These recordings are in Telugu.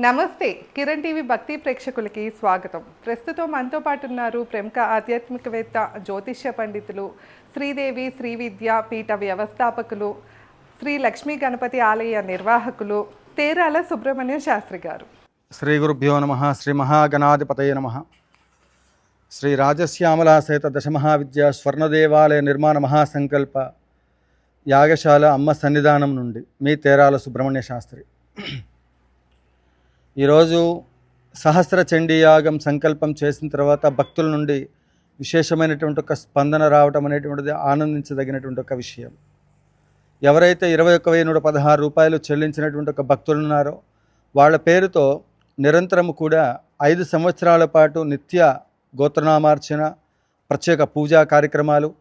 నమస్తే. కిరణ్ టీవీ భక్తి ప్రేక్షకులకి స్వాగతం. ప్రస్తుతం మనతో పాటు ఉన్నారు ప్రముఖ ఆధ్యాత్మికవేత్త, జ్యోతిష్య పండితులు, శ్రీదేవి శ్రీ విద్యా పీఠ వ్యవస్థాపకులు, శ్రీ లక్ష్మీ గణపతి ఆలయ నిర్వాహకులు తేరాల సుబ్రహ్మణ్య శాస్త్రి గారు. శ్రీ గురుభ్యో నమః. శ్రీ మహాగణాధిపతయే నమః. శ్రీ రాజశ్యామలా సహిత దశమహావిద్యా స్వర్ణదేవాలయ నిర్మాణ మహాసంకల్ప యాగశాల అమ్మ సన్నిధానం నుండి మీ తేరాల సుబ్రహ్మణ్య శాస్త్రి. ఈరోజు సహస్ర చండీ యాగం సంకల్పం చేసిన తర్వాత భక్తుల నుండి విశేషమైనటువంటి ఒక స్పందన రావటం అనేటువంటిది ఆనందించదగినటువంటి ఒక విషయం. ఎవరైతే 21,116 రూపాయలు చెల్లించినటువంటి ఒక భక్తులు ఉన్నారో వాళ్ళ పేరుతో నిరంతరము కూడా 5 సంవత్సరాల పాటు నిత్య గోత్రనామార్చన, ప్రత్యేక పూజా కార్యక్రమాలు,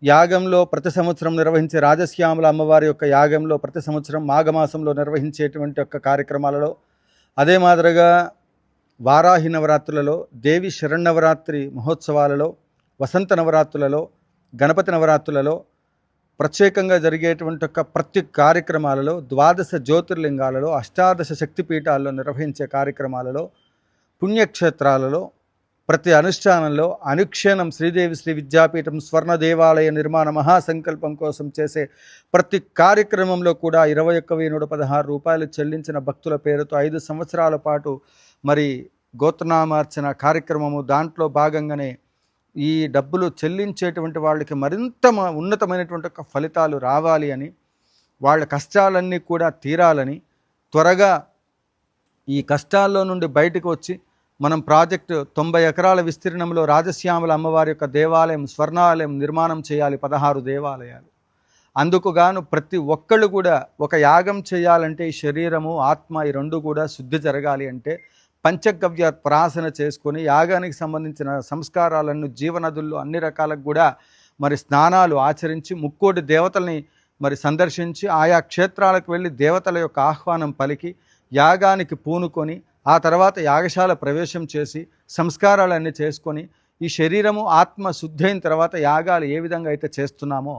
యాగంలో ప్రతి సంవత్సరం నిర్వహించే రాజశ్యామల అమ్మవారి యొక్క యాగంలో ప్రతి సంవత్సరం మాఘమాసంలో నిర్వహించేటువంటి యొక్క కార్యక్రమాలలో, అదే మాదిరిగా వారాహి నవరాత్రులలో, దేవి శరణవరాత్రి మహోత్సవాలలో, వసంత నవరాత్రులలో, గణపతి నవరాత్రులలో, ప్రత్యేకంగా జరిగేటువంటి ఒక ప్రతి కార్యక్రమాలలో, 12 జ్యోతిర్లింగాలలో, 18 శక్తిపీఠాల్లో నిర్వహించే కార్యక్రమాలలో, పుణ్యక్షేత్రాలలో, ప్రతి అనుష్ఠానంలో అనుక్షణం శ్రీదేవి శ్రీ విద్యాపీఠం స్వర్ణ దేవాలయ నిర్మాణ మహాసంకల్పం కోసం చేసే ప్రతి కార్యక్రమంలో కూడా 21,116 రూపాయలు చెల్లించిన భక్తుల పేరుతో 5 సంవత్సరాల పాటు మరి గోత్రనామార్చన కార్యక్రమము, దాంట్లో భాగంగానే ఈ డబ్బులు చెల్లించేటువంటి వాళ్ళకి మరింత ఉన్నతమైనటువంటి ఒక ఫలితాలు రావాలి అని, వాళ్ళ కష్టాలన్నీ కూడా తీరాలని, త్వరగా ఈ కష్టాల్లో నుండి బయటకు వచ్చి మనం ప్రాజెక్టు 90 ఎకరాల విస్తీర్ణంలో రాజశ్యామల అమ్మవారి యొక్క దేవాలయం, స్వర్ణాలయం నిర్మాణం చేయాలి, 16 దేవాలయాలు. అందుకు గాను ప్రతి ఒక్కళ్ళు కూడా ఒక యాగం చేయాలంటే ఈ శరీరము ఆత్మ ఈ రెండు కూడా శుద్ధి జరగాలి అంటే పంచగవ్య ప్రాసన చేసుకొని యాగానికి సంబంధించిన సంస్కారాలను జీవనదుల్లో అన్ని రకాలకు కూడా మరి స్నానాలు ఆచరించి, ముక్కోటి దేవతల్ని మరి సందర్శించి, ఆయా క్షేత్రాలకు వెళ్ళి దేవతల యొక్క ఆహ్వానం పలికి యాగానికి పూనుకొని, ఆ తర్వాత యాగశాల ప్రవేశం చేసి సంస్కారాలన్నీ చేసుకొని, ఈ శరీరము ఆత్మ శుద్ధైన తర్వాత యాగాలు ఏ విధంగా అయితే చేస్తున్నామో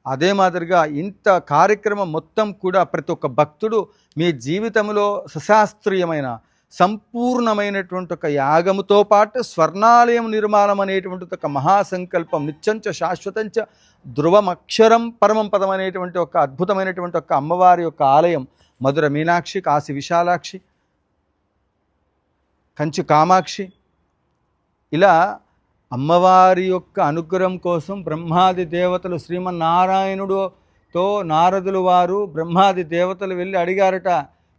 అదే మాదిరిగా ఇంత కార్యక్రమం మొత్తం కూడా ప్రతి ఒక్క భక్తుడు మీ జీవితంలో సశాస్త్రీయమైన సంపూర్ణమైనటువంటి ఒక యాగముతో పాటు స్వర్ణాలయం నిర్మాణం అనేటువంటి ఒక మహాసంకల్పం, నిత్యంచ శాశ్వతంచ ధ్రువమక్షరం పరమం పదం అనేటువంటి ఒక అద్భుతమైనటువంటి ఒక అమ్మవారి యొక్క ఆలయం, మధుర మీనాక్షి, కాశీ విశాలాక్షి, కంచి కామాక్షి, ఇలా అమ్మవారి యొక్క అనుగ్రహం కోసం బ్రహ్మాది దేవతలు, శ్రీమన్నారాయణుడుతో నారదులు వారు బ్రహ్మాది దేవతలు వెళ్ళి అడిగారట,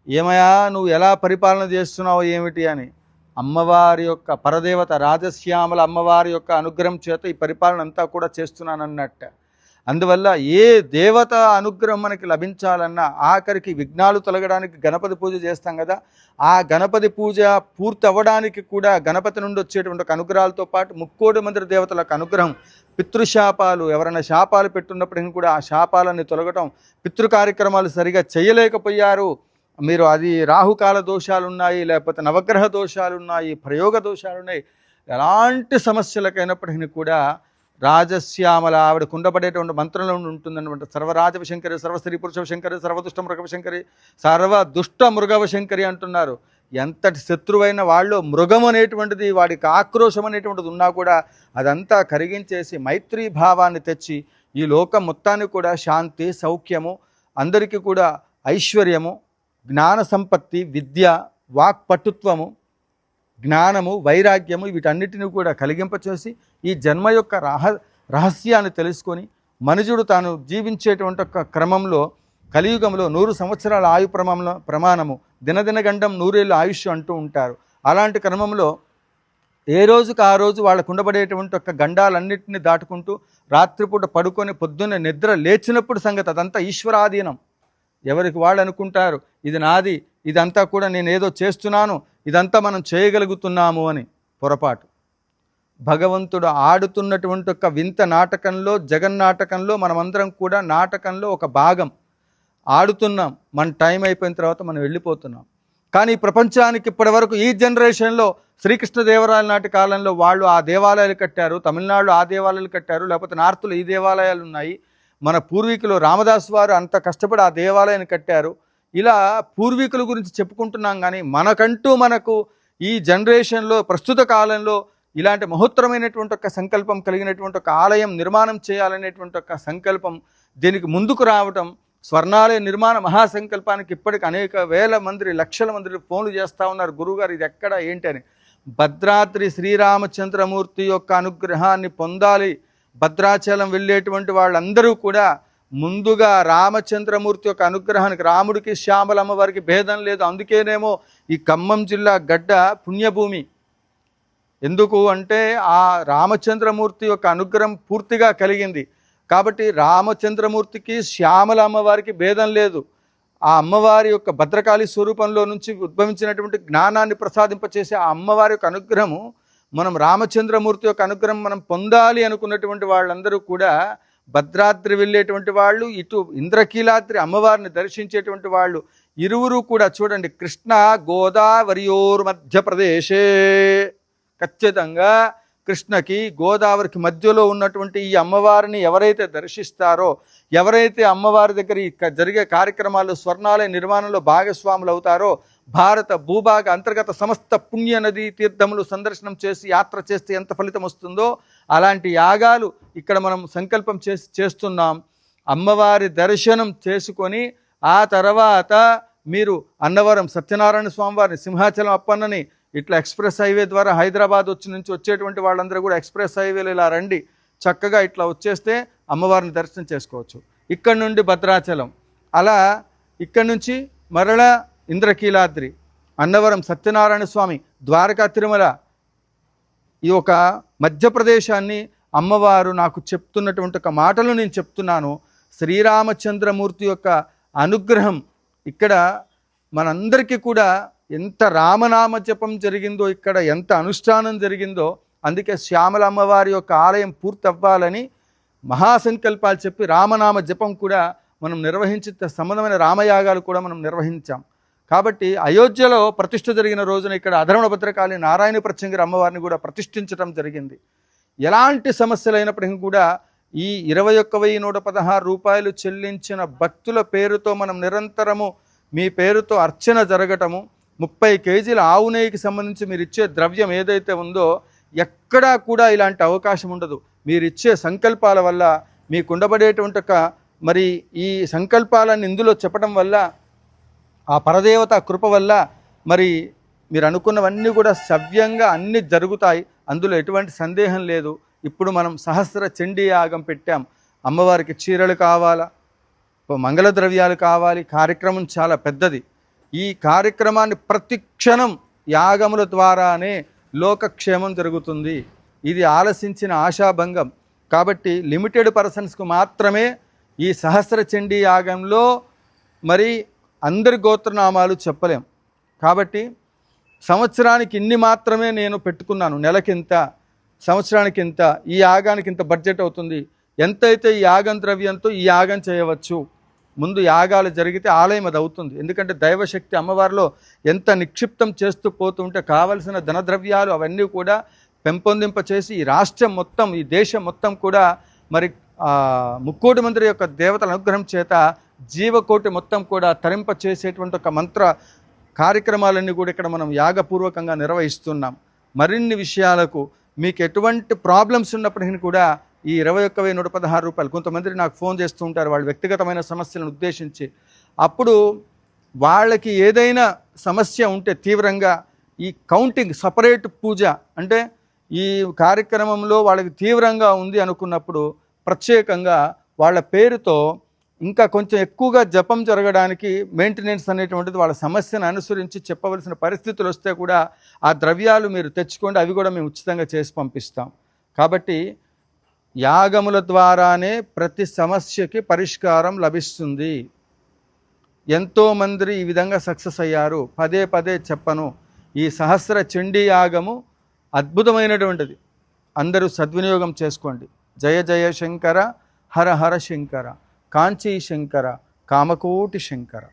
ఏమయ్యా నువ్వు ఎలా పరిపాలన చేస్తున్నావు ఏమిటి అని. అమ్మవారి యొక్క పరదేవత రాజశ్యామల అమ్మవారి యొక్క అనుగ్రహం చేత ఈ పరిపాలన అంతా కూడా చేస్తున్నానన్నట్ట. అందువల్ల ఏ దేవత అనుగ్రహం మనకి లభించాలన్నా ఆఖరికి విఘ్నాలు తొలగడానికి గణపతి పూజ చేస్తాం కదా, ఆ గణపతి పూజ పూర్తి అవ్వడానికి కూడా గణపతి నుండి వచ్చేటువంటి అనుగ్రహాలతో పాటు 30 మంది దేవతలకు అనుగ్రహం, పితృశాపాలు, ఎవరైనా శాపాలు పెట్టున్నప్పటికీ కూడా ఆ శాపాలన్నీ తొలగటం, పితృ కార్యక్రమాలు సరిగా చేయలేకపోయారు మీరు, అది రాహుకాల దోషాలు ఉన్నాయి, లేకపోతే నవగ్రహ దోషాలు ఉన్నాయి, ప్రయోగ దోషాలు ఉన్నాయి, ఎలాంటి సమస్యలకైనప్పటికీ కూడా రాజశ్యామల ఆవిడ కుండబడేటువంటి మంత్రంలో ఉంటుందన్నమాట. సర్వరాజవశంకరి, సర్వస్త్రీ పురుషవశంకరి, సర్వదుష్ట మృగవశంకరి, సర్వదుష్ట మృగవశంకరి అంటున్నారు. ఎంతటి శత్రువైన వాళ్ళు మృగం అనేటువంటిది, వాడికి ఆక్రోశం అనేటువంటిది ఉన్నా కూడా అదంతా కరిగించేసి మైత్రీ భావాన్ని తెచ్చి ఈ లోకం మొత్తాన్ని కూడా శాంతి, సౌఖ్యము, అందరికీ కూడా ఐశ్వర్యము, జ్ఞాన సంపత్తి, విద్య, వాక్పటుత్వము, జ్ఞానము, వైరాగ్యము, వీటన్నిటిని కూడా కలిగింపచేసి ఈ జన్మ యొక్క రహస్యాన్ని తెలుసుకొని మనుజుడు తాను జీవించేటువంటి ఒక క్రమంలో కలియుగంలో 100 సంవత్సరాల ఆయు ప్రమాణము, దినదిన గండం 100 ఏళ్ళు ఆయుష్ అంటూ ఉంటారు. అలాంటి క్రమంలో ఏ రోజుకు ఆ రోజు వాళ్ళకు ఉండబడేటువంటి ఒక గండాలన్నింటినీ దాటుకుంటూ రాత్రిపూట పడుకొని పొద్దున్నే నిద్ర లేచినప్పుడు సంగతి అదంతా ఈశ్వరాధీనం. ఎవరికి వాళ్ళు అనుకుంటారు ఇది నాది, ఇదంతా కూడా నేను ఏదో చేస్తున్నాను, ఇదంతా మనం చేయగలుగుతున్నాము అని. పొరపాటు. భగవంతుడు ఆడుతున్నటువంటి ఒక వింత నాటకంలో, జగన్నాటకంలో మనమందరం కూడా నాటకంలో ఒక భాగం ఆడుతున్నాం. మన టైం అయిపోయిన తర్వాత మనం వెళ్ళిపోతున్నాం. కానీ ప్రపంచానికి ఇప్పటివరకు ఈ జనరేషన్లో శ్రీకృష్ణదేవరాయల నాటి కాలంలో వాళ్ళు ఆ దేవాలయాలు కట్టారు, తమిళనాడులో ఆ దేవాలయాలు కట్టారు, లేకపోతే నార్త్లో ఈ దేవాలయాలు ఉన్నాయి. మన పూర్వీకులు రామదాసు వారు అంత కష్టపడి ఆ దేవాలయాన్ని కట్టారు. ఇలా పూర్వీకుల గురించి చెప్పుకుంటున్నాం, కానీ మనకు ఈ జనరేషన్లో ప్రస్తుత కాలంలో ఇలాంటి మహోత్తరమైనటువంటి ఒక సంకల్పం కలిగినటువంటి ఒక ఆలయం నిర్మాణం చేయాలనేటువంటి ఒక సంకల్పం, దీనికి ముందుకు రావటం, స్వర్ణాలయ నిర్మాణ మహాసంకల్పానికి ఇప్పటికి అనేక వేల మంది లక్షల మంది ఫోన్లు చేస్తూ ఉన్నారు, గురువుగారు ఇది ఎక్కడ ఏంటి అని. భద్రాద్రి శ్రీరామచంద్రమూర్తి యొక్క అనుగ్రహాన్ని పొందాలి, భద్రాచలం వెళ్ళేటువంటి వాళ్ళందరూ కూడా ముందుగా రామచంద్రమూర్తి యొక్క అనుగ్రహానికి, రాముడికి శ్యామలమ్మ వారికి భేదం లేదు. అందుకేనేమో ఈ ఖమ్మం జిల్లా గడ్డ పుణ్యభూమి. ఎందుకు అంటే ఆ రామచంద్రమూర్తి యొక్క అనుగ్రహం పూర్తిగా కలిగింది కాబట్టి రామచంద్రమూర్తికి శ్యామల అమ్మవారికి భేదం లేదు. ఆ అమ్మవారి యొక్క భద్రకాళి స్వరూపంలో నుంచి ఉద్భవించినటువంటి జ్ఞానాన్ని ప్రసాదింపచేసే ఆ అమ్మవారి యొక్క అనుగ్రహము, మనం రామచంద్రమూర్తి యొక్క అనుగ్రహం మనం పొందాలి అనుకున్నటువంటి వాళ్ళందరూ కూడా భద్రాద్రి వెళ్ళేటువంటి వాళ్ళు, ఇటు ఇంద్రకీలాద్రి అమ్మవారిని దర్శించేటువంటి వాళ్ళు ఇరువురు కూడా చూడండి, కృష్ణ గోదావరియోర్ మధ్యప్రదేశే, ఖచ్చితంగా కృష్ణకి గోదావరికి మధ్యలో ఉన్నటువంటి ఈ అమ్మవారిని ఎవరైతే దర్శిస్తారో, ఎవరైతే అమ్మవారి దగ్గర ఈ జరిగే కార్యక్రమాల్లో స్వర్ణాలయ నిర్మాణంలో భాగస్వాములు అవుతారో, భారత భూభాగ అంతర్గత సమస్త పుణ్య నదీ తీర్థములు సందర్శనం చేసి యాత్ర చేస్తే ఎంత ఫలితం వస్తుందో అలాంటి యాగాలు ఇక్కడ మనం సంకల్పం చేస్తున్నాం. అమ్మవారి దర్శనం చేసుకొని ఆ తర్వాత మీరు అన్నవరం సత్యనారాయణ స్వామివారిని, సింహాచలం అప్పన్నని ఇట్లా ఎక్స్ప్రెస్ హైవే ద్వారా హైదరాబాద్ నుంచి వచ్చేటువంటి వాళ్ళందరూ కూడా ఎక్స్ప్రెస్ హైవేలు ఇలా రండి, చక్కగా ఇట్లా వచ్చేస్తే అమ్మవారిని దర్శనం చేసుకోవచ్చు. ఇక్కడ నుండి భద్రాచలం, అలా ఇక్కడ నుంచి మరలా ఇంద్రకీలాద్రి, అన్నవరం సత్యనారాయణ స్వామి, ద్వారకా తిరుమల, ఈ ఒక మధ్యప్రదేశాన్ని అమ్మవారు నాకు చెప్తున్నటువంటి ఒక మాటలు నేను చెప్తున్నాను. శ్రీరామచంద్రమూర్తి యొక్క అనుగ్రహం ఇక్కడ మనందరికీ కూడా ఎంత రామనామ జపం జరిగిందో, ఇక్కడ ఎంత అనుష్ఠానం జరిగిందో, అందుకే శ్యామల అమ్మవారి యొక్క ఆలయం పూర్తి అవ్వాలని మహాసంకల్పాలు చెప్పి రామనామ జపం కూడా మనం నిర్వహించి సంబంధమైన రామయాగాలు కూడా మనం నిర్వహించాం. కాబట్టి అయోధ్యలో ప్రతిష్ఠ జరిగిన రోజున ఇక్కడ అధర్వణ భద్రకాళి నారాయణ ప్రత్యంగిరి అమ్మవారిని కూడా ప్రతిష్ఠించడం జరిగింది. ఎలాంటి సమస్యలు అయినప్పటికీ కూడా ఈ 21,116 రూపాయలు చెల్లించిన భక్తుల పేరుతో మనం నిరంతరము మీ పేరుతో అర్చన జరగటము, 30 కేజీల ఆవు నెయ్యికి సంబంధించి మీరు ఇచ్చే ద్రవ్యం ఏదైతే ఉందో ఎక్కడా కూడా ఇలాంటి అవకాశం ఉండదు. మీరు ఇచ్చే సంకల్పాల వల్ల, మీకు ఉండబడేటువంటి మరి ఈ సంకల్పాలను ఇందులో చెప్పడం వల్ల, ఆ పరదేవత కృప వల్ల మరి మీరు అనుకున్నవన్నీ కూడా సవ్యంగా అన్నీ జరుగుతాయి, అందులో ఎటువంటి సందేహం లేదు. ఇప్పుడు మనం సహస్ర చండీ యాగం పెట్టాం. అమ్మవారికి చీరలు కావాలా, మంగళ ద్రవ్యాలు కావాలి, కార్యక్రమం చాలా పెద్దది. ఈ కార్యక్రమాన్ని ప్రతి క్షణం యాగముల ద్వారానే లోకక్షేమం జరుగుతుంది. ఇది ఆలసించిన ఆశాభంగం కాబట్టి లిమిటెడ్ పర్సన్స్కు మాత్రమే ఈ సహస్ర చండీ యాగంలో మరి అందరి గోత్రనామాలు చెప్పలేం. కాబట్టి సంవత్సరానికి ఇన్ని మాత్రమే నేను పెట్టుకున్నాను, నెలకింత, సంవత్సరానికి ఇంత, ఈ యాగానికి ఇంత బడ్జెట్ అవుతుంది, ఎంతైతే ఈ యాగం ద్రవ్యంతో ఈ యాగం చేయవచ్చు. ముందు యాగాలు జరిగితే ఆలయం అది అవుతుంది. ఎందుకంటే దైవశక్తి అమ్మవారిలో ఎంత నిక్షిప్తం చేస్తూ పోతుంటే కావలసిన ధనద్రవ్యాలు అవన్నీ కూడా పెంపొందింపచేసి ఈ రాష్ట్రం మొత్తం, ఈ దేశం మొత్తం కూడా మరి 3,00,00,000 మంది యొక్క దేవతల అనుగ్రహం చేత జీవకోటి మొత్తం కూడా తరింప చేసేటువంటి ఒక మంత్ర కార్యక్రమాలన్నీ కూడా ఇక్కడ మనం యాగపూర్వకంగా నిర్వహిస్తున్నాం. మరిన్ని విషయాలకు మీకు ఎటువంటి ప్రాబ్లమ్స్ ఉన్నప్పటికీ కూడా ఈ 21,116 రూపాయలు, కొంతమంది నాకు ఫోన్ చేస్తూ ఉంటారు వాళ్ళ వ్యక్తిగతమైన సమస్యలను ఉద్దేశించి, అప్పుడు వాళ్ళకి ఏదైనా సమస్య ఉంటే తీవ్రంగా ఈ కౌంటింగ్ సపరేట్ పూజ అంటే ఈ కార్యక్రమంలో వాళ్ళకి తీవ్రంగా ఉంది అనుకున్నప్పుడు ప్రత్యేకంగా వాళ్ళ పేరుతో ఇంకా కొంచెం ఎక్కువగా జపం జరగడానికి మెయింటెనెన్స్ అనేటువంటిది వాళ్ళ సమస్యను అనుసరించి చెప్పవలసిన పరిస్థితులు వస్తే కూడా ఆ ద్రవ్యాలు మీరు తెచ్చుకోండి, అవి కూడా మేము ఉచితంగా చేసి పంపిస్తాం. కాబట్టి యాగముల ద్వారానే ప్రతి సమస్యకి పరిష్కారం లభిస్తుంది. ఎంతోమంది ఈ విధంగా సక్సెస్ అయ్యారు. పదే పదే చెప్పను, ఈ సహస్ర చండీ యాగము అద్భుతమైనటువంటిది, అందరూ సద్వినియోగం చేసుకోండి. జయ జయ శంకర, హర హర శంకర, కాంచీ శంకర, కామకోటి శంకర.